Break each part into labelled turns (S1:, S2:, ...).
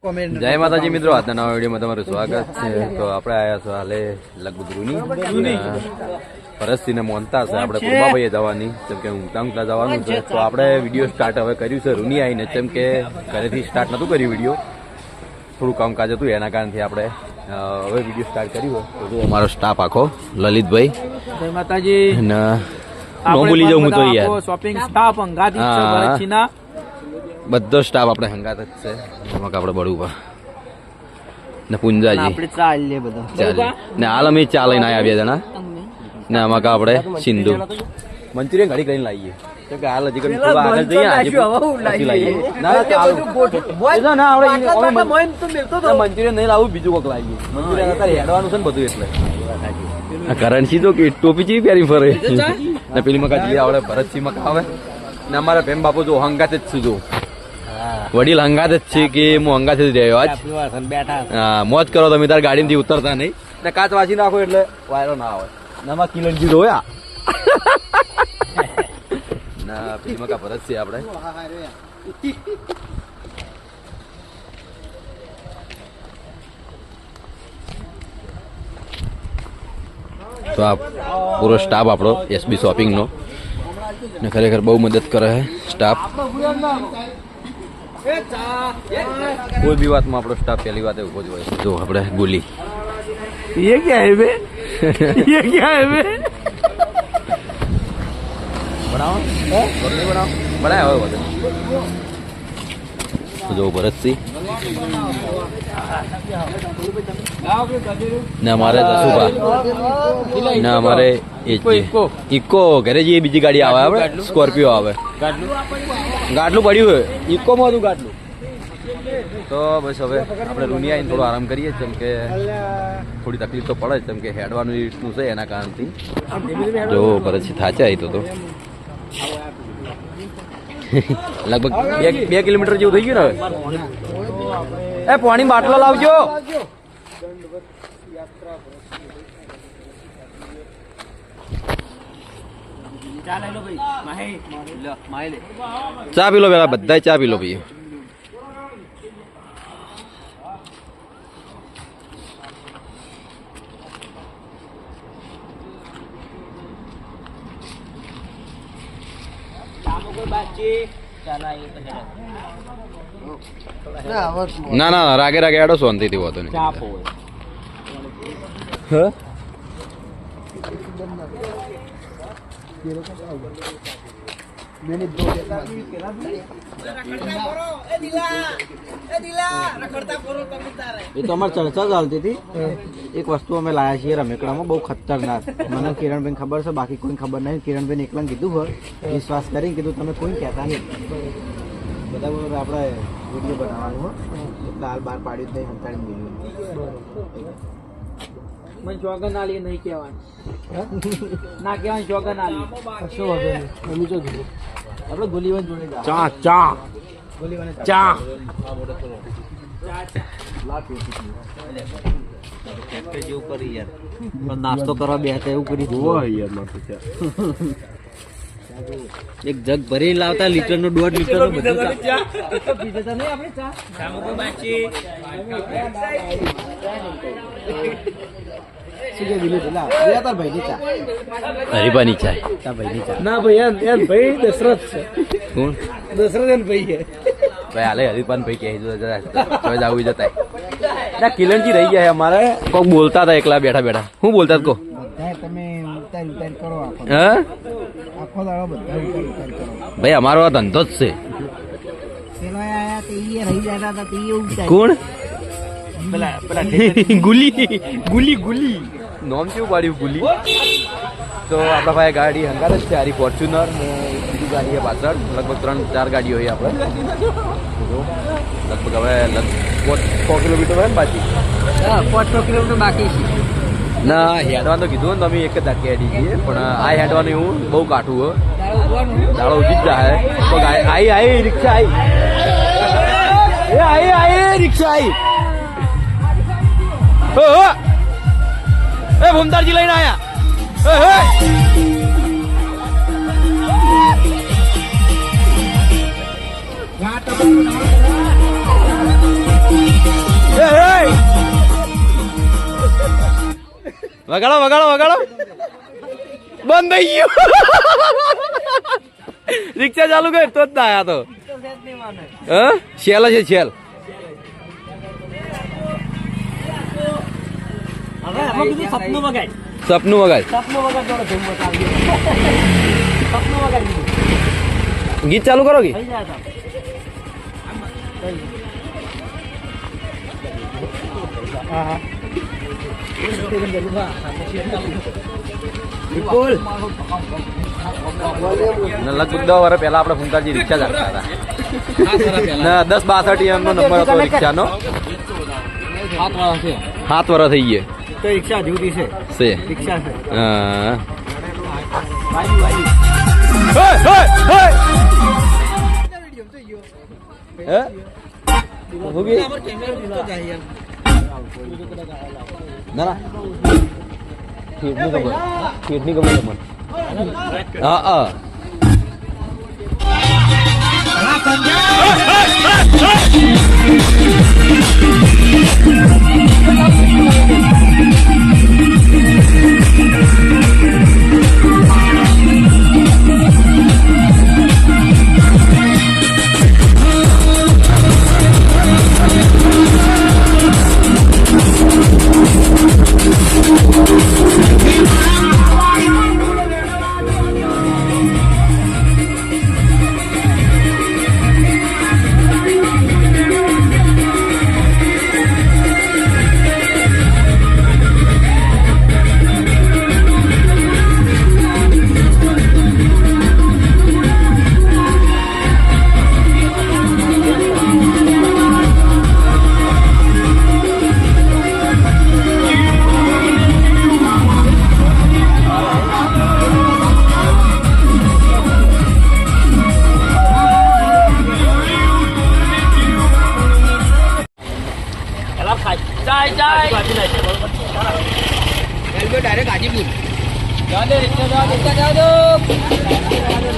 S1: જય માતાજી મિત્રો, આજના નવા વિડીયોમાં તમારું સ્વાગત છે. તો આપણે આવ્યા છો હાલે લગભગ રૂની પરસ્તીને મોનતા છે આપણે પૂર્વાભાઈએ જવાની, જેમ કે ઊંઘતા જવાનું છે. તો આપણે વિડીયો સ્ટાર્ટ હવે કર્યું છે રૂની આવીને, જેમ કે ઘરેથી સ્ટાર્ટ નહોતું કર્યું વિડીયો, થોડું કામકાજ હતું એના કારણથી આપણે હવે વિડીયો સ્ટાર્ટ કર્યું. તો જો અમારો સ્ટાફ આખો લલિતભાઈ,
S2: જય માતાજી,
S1: ને બોલી જાઉં હું તો યાર,
S2: શોપિંગ સ્ટાફ અંગાથી છે ભરતજીના,
S1: બધો સ્ટાફ આપણે હંગાત જ છે. એમાં આપણે બળુભા ને પુંજાજી
S2: આપણે ચાલ લે બધો
S1: ચાલે ને હાલ અમે ચા લઈને આવ્યા બે જણા ને આમાં કા આપણે સિંધુ મંચુરિયન ઘડી કરીને લાવીએ, કેમ કે હાલ હજી આગળ જઈએ આજે પછી લાવીએ. મંચુરિયન નહીં લાવું, બીજું કોક લાવીએ. મંચુરિયન અત્યારે હેડવાનું છે ને બધું, એટલે કરણસી તો ટોપી ચી પહેરી ફરે ને પેલી મકા જઈએ આપણે ભરતસિંહ મકા આવે ને અમારા ભેમ બાપુ જો હંગાત જ છું, જો વડીલ હંગાત જ છે કે હું હંગાત જ રહ્યો આજ. હા, મોજ કરો તમે, તાર ગાડીમાંથી ઉતરતા નહીં ને કાચ વાંચી નાખો એટલે વાયરો ના આવે. નામાં કિલનજી જોયા ના પેલી મકા ભરત છે આપણે. તો આ પૂરો સ્ટાફ આપણો એસબી શોપિંગનો ને ખરેખર બહુ મદદ કરે છે સ્ટાફ. કોઈ બી વાતમાં આપણો સ્ટાફ પહેલી વાત ઉભો જ હોય. જો આપણે ગોલી
S2: ये क्या है बे, ये क्या है बे,
S1: બનાવો બનાવો બનાવો હવે વધે. જો ભરતસિંહ ને અમારે જસુભા ને અમારે ઇકો ઘરે જઈએ, બીજી ગાડી આવે આપણે સ્કોર્પિયો આવે, ગાટલું પડ્યું હોય ઇકોમાં હતું ગાટલું. તો બસ હવે આપણે રૂની આવીને થોડો આરામ કરીએ, જેમ કે થોડી તકલીફ તો પડે, જેમ કે હેડવાનું રીતનું છે એના કારણથી. જો ભરતસિંહ થાચે આવી તો લગભગ 2 કિલોમીટર જેવું થઈ ગયું ને હવે. એ પાણી બાટલો લાવજો. ચા પી લો પેલા, બધા ચા પી લો ભાઈ. ના ના રાગે રાગે આડો શાંતિથી હોતો નહીં. એ તો અમારે ચર્ચા ચાલતી હતી. એક વસ્તુ અમે લાયા છીએ રમેકડામાં, બહુ ખતરનાક. મને કિરણબેન ખબર છે, બાકી કોઈ ખબર નહીં. કિરણબેન એકલા કીધું હોય, વિશ્વાસ કરીને કીધું તમે કોઈ કહેતા નહીં. બધા બોલો આપણે વિડીયો બનાવવાનું હોય એટલે હાલ બહાર પાડ્યું જ નહીં, સંતાડી મળ્યું.
S2: મને જોગન આલી નહીં કહેવાનું, ના કહેવાનું જોગન આલી. શું વાંધો નહીં, મમ્મી જો કીધું આપણે ગોલીવાન જોડે ચા ચા ગોલીવાન ચા નાસ્તો કરવા બે હતા એવું કરી જુઓ યાર. એક જગ ભરી લાવતા, લીટર નો 1.5 લીટર નો બધું હરીબાની ચાય ના ભાઈ, ભાઈ દશરથ છે. કોણ દશરથ ભાઈ છે ભાઈ? હાલે હરીબાન ભાઈ કહે જવું જતા ના કિલનજી રહી ગયા અમારે. કોક બોલતા હતા એકલા બેઠા બેઠા. શું બોલતા કો ભાઈ? અમારો આ ધંધો જ છે. કોણ? ગુલી ગુલી ગુલી નોમ કેવું પાડ્યું ગુલી. તો આપણા પાસે ગાડી હંગાત જ છે, આરી ફોર્ચ્યુનર ને બીજી ગાડી છે પાછળ. લગભગ 3-4 ગાડીઓ હોય આપણે. લગભગ હવે 4 કિલોમીટર હોય ને બાકી. 4 કિલોમીટર બાકી છે.
S1: ના હેડવાનું તો કીધું ને તમે, એક જ દાખી હેડી જઈએ, પણ આ હેડવાનું એવું બહુ કાઠું હોય. દાડો ઉઠી જ જાય. તો આઈ રિક્ષા આઈ રિક્ષા આઈ. એ ભૂમતારજી લઈને આયા. વગાડો વગાડો વગાડો બંધ થઈ ગયું રિક્ષા ચાલુ કર તો જ ના આયા તો હા શેલ છે શેલ સપનું વગાડ ગીત ચાલુ કરો કે લગભગ 10 વર્ષ પહેલા આપણે ફૂંકાજી રિક્ષા ચાલતા હતા 1062 એમનો નંબર હતો રિક્ષાનો 7 વર્ષ થઈ ગયા
S2: તો રિક્ષા જુદી છે રિક્ષા છે
S1: હા ના ખેડની ખબર હા હા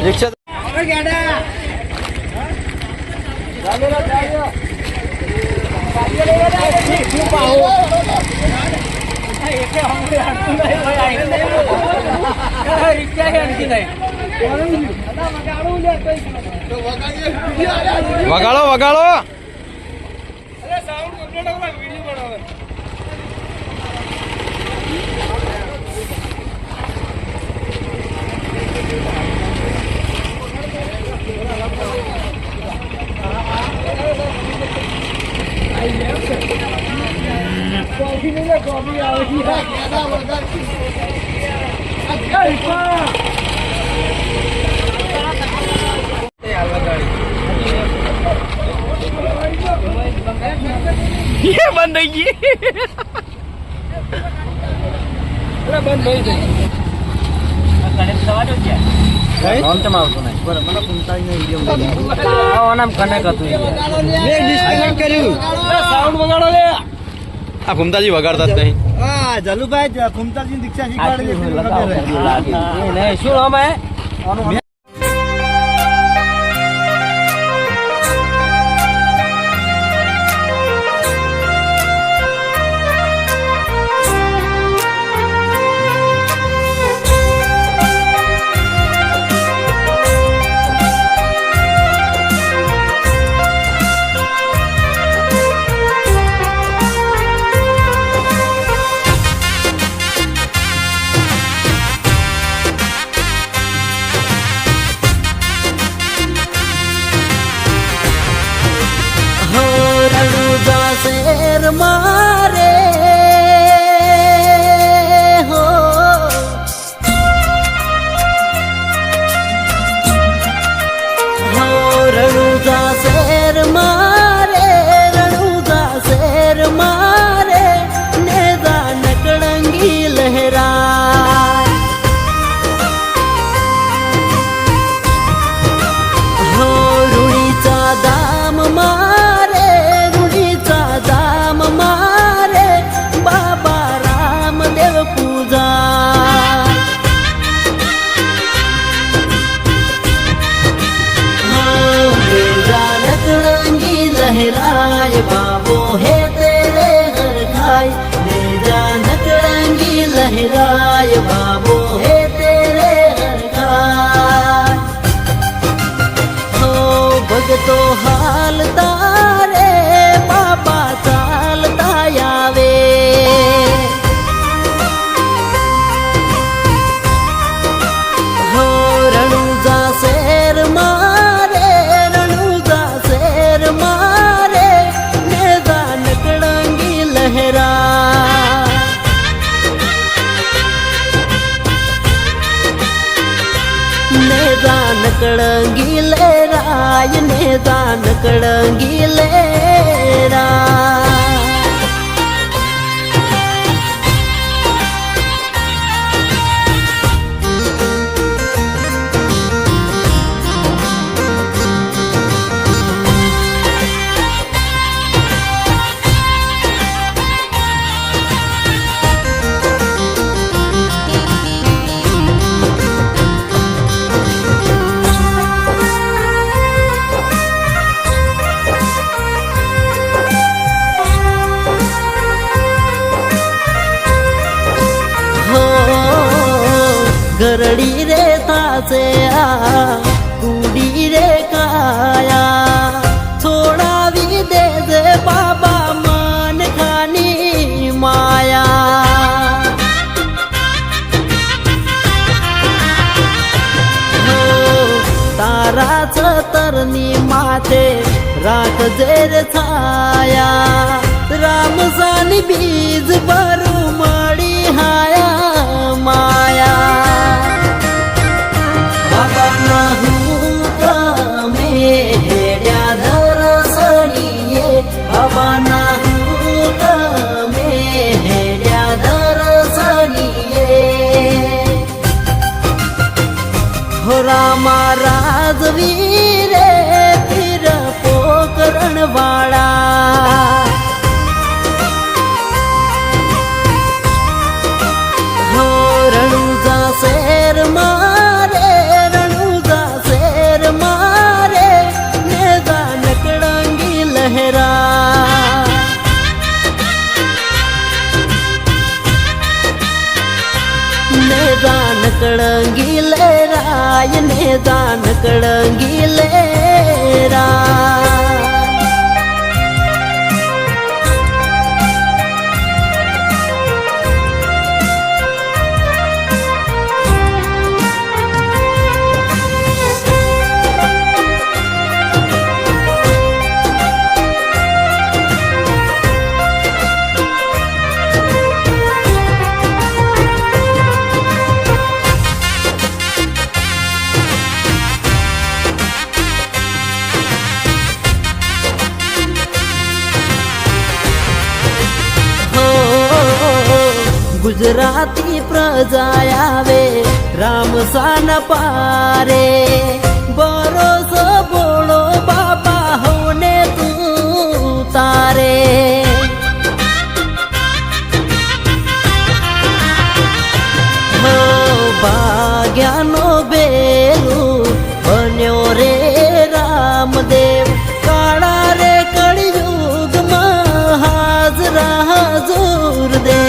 S1: રિક્ષા વગાડો વગાડો ये बंद है ये पूरा बंद नहीं है कनेक्ट सवाल हो गया हम चमावतो नहीं बराबर मला कोणताही नाही व्हिडिओ मध्ये नाम कनेक्ट હતું મે ડિસ્કનેક્ટ કર્યું સાઉન્ડ વગાડો લે આ ફુમતાજી વગાડતા જ નહીં
S2: હા જલુભાઈ ફુમતાજી દીક્ષા શીખવાડે
S1: નહીં શું અમે
S3: जान कड़ंगी लेरा गरड़ी रे तासे आ कुड़ी रे काया छोड़ावी दे दे बाबा मान खानी माया हो तारा छतरनी माथे राख जेर छाया राम सानी बीज भरू मड़ी हाया माया बाबा नाहूता में हेड्या दरसणीये बाबा नाहूता में हेड्या दरसणीये हो रामा राजवीरे फिर पोकरण वाला शेर मारे रणुजा शेर मारे नेजा नकड़ंगी लहरा नेजा नकड़ंगी लहरा ये नेजा नकड़ंगी लहरा गुजराती प्रजायावे राम सान पारे बरोसो बोलो बाबा होने तू तारे हो भाग्यानो बेलू बन्यो रे रामदेव काळा रे कळयुग में हाजरा हजूर दे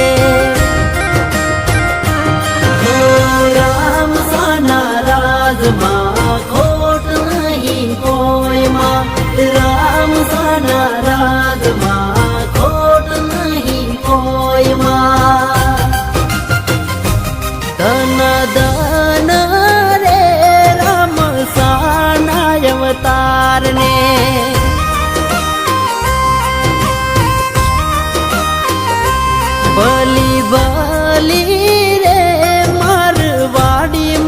S3: राम साना राज माँ खोट नहीं कोई माँ राम साना राज माँ खोट नहीं कोई माँ धन धन रे राम साना अवतार ने बलि बलि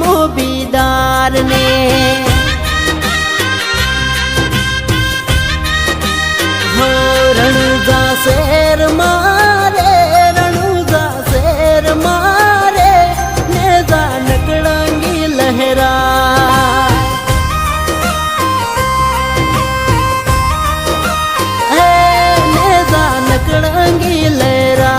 S3: मोबीदार ने हो रणुजा शेर मारे रणुजा शेर मारे नेजा नकड़ंगी लहरा नेजा नकड़ंगी लहरा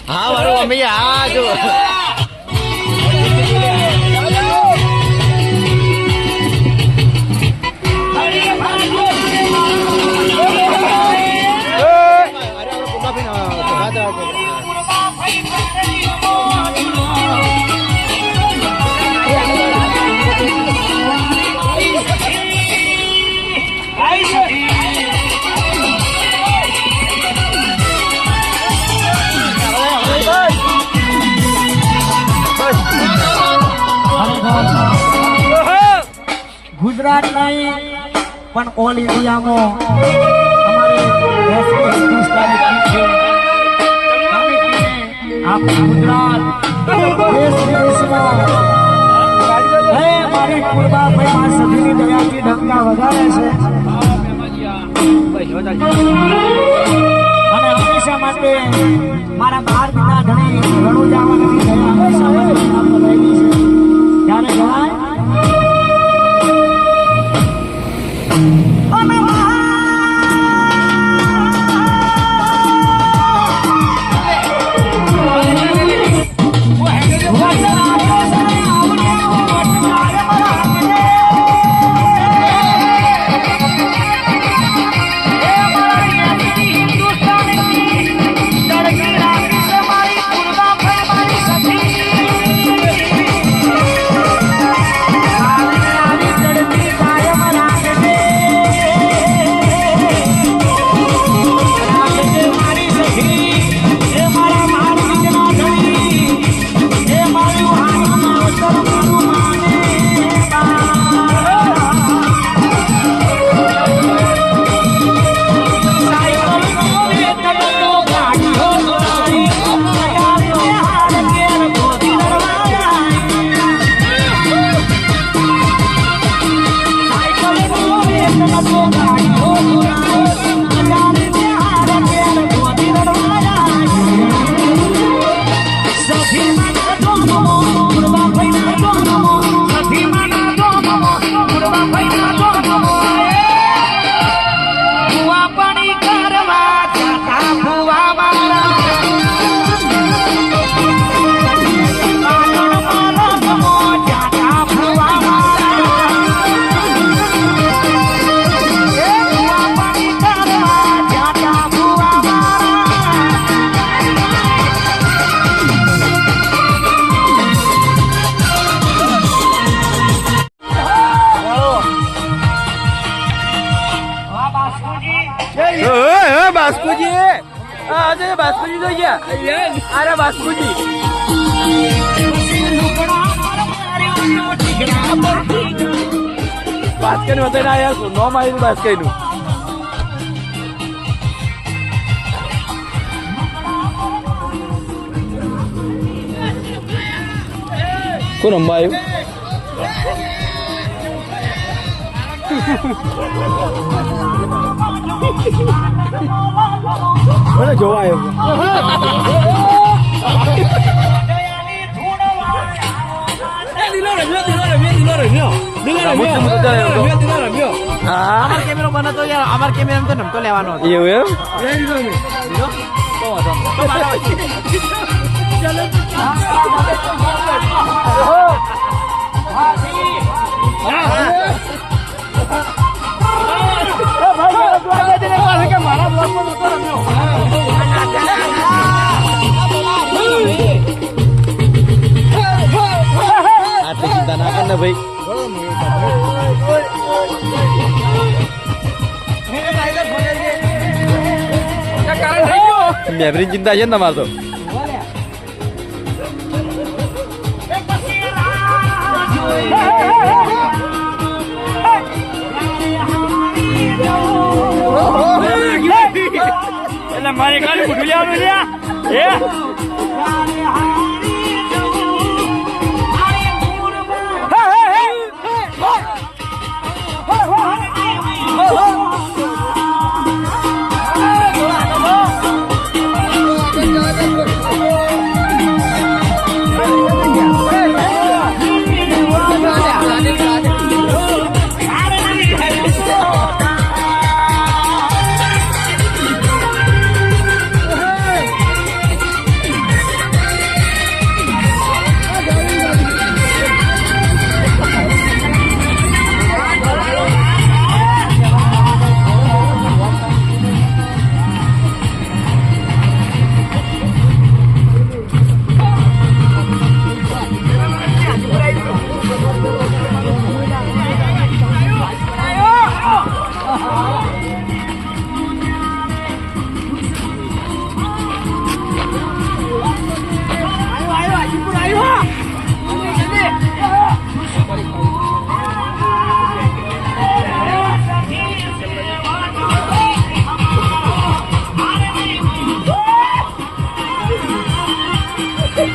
S1: હા મારું મમ્મી હા જો
S3: ગુજરાત નહીં પણ ઓલ ઇન્ડિયામાં અમારે ગુજરાત દેશ વિદેશમાં મારી કુરબાભાઈ માં સભીની દયાથી ડંકા વધારે છે અને હંમેશા માટે મારા બાર પિતા ધણી ઘણું જવાની દયા હંમેશા માટે બધાઈ છે ત્યારે જણાય
S1: બાસ્કુજી આજે બાસ્કુજી તો ગયા અરે બાસ્કુજી બાસ્કેટ બતાવીને આવ્યા નો મારી બાસ્કેટ નું કોણ અંબા આવ્યું મને જોવા
S2: અમાર કેમેરો બનાતો યાર અમાર કેમેરા તો નમતો લેવાનો હતો
S1: એવું ચિંતા ના કર ને ભાઈ મેમરી ચિંતા છે ને તમારે તો એટલે મારી ખાલી ઉઠી લેવાનું છે ક્યાં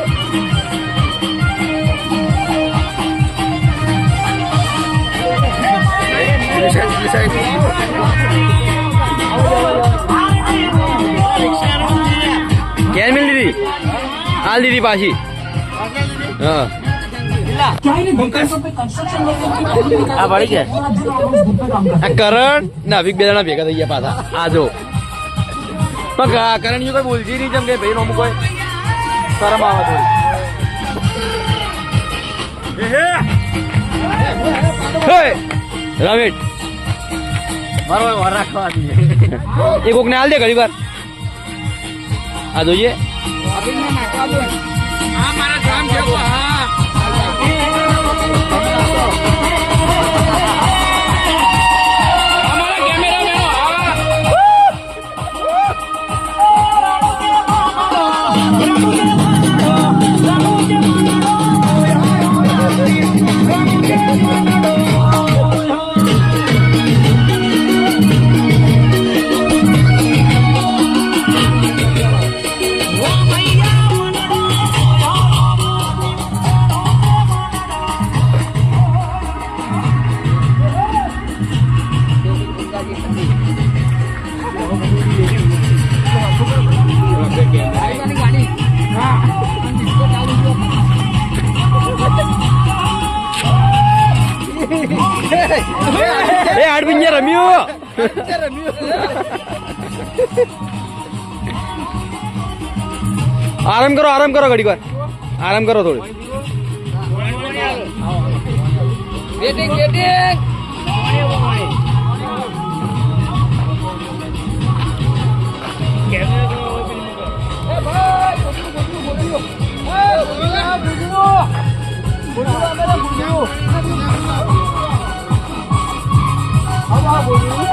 S1: મિલ દીધી હાલ દીધી પાછી હા
S2: આ પડી ગયા
S1: આ કરણ ને અભિક બે જણા ભેગા થઈ ગયા પાછા આ જો પણ કરણ કઈ બોલજી નહીં જેમ કે ભાઈ નો કોઈ શરમ આવે થોડી રમેશ
S2: મારો વાર રાખવા
S1: એ કોક ને હાલ દે ઘડી વાર આ જોઈએ એ આડપિંજે રમ્યો આરામ કરો ઘડીક વાર આરામ કરો થોડું
S3: Apa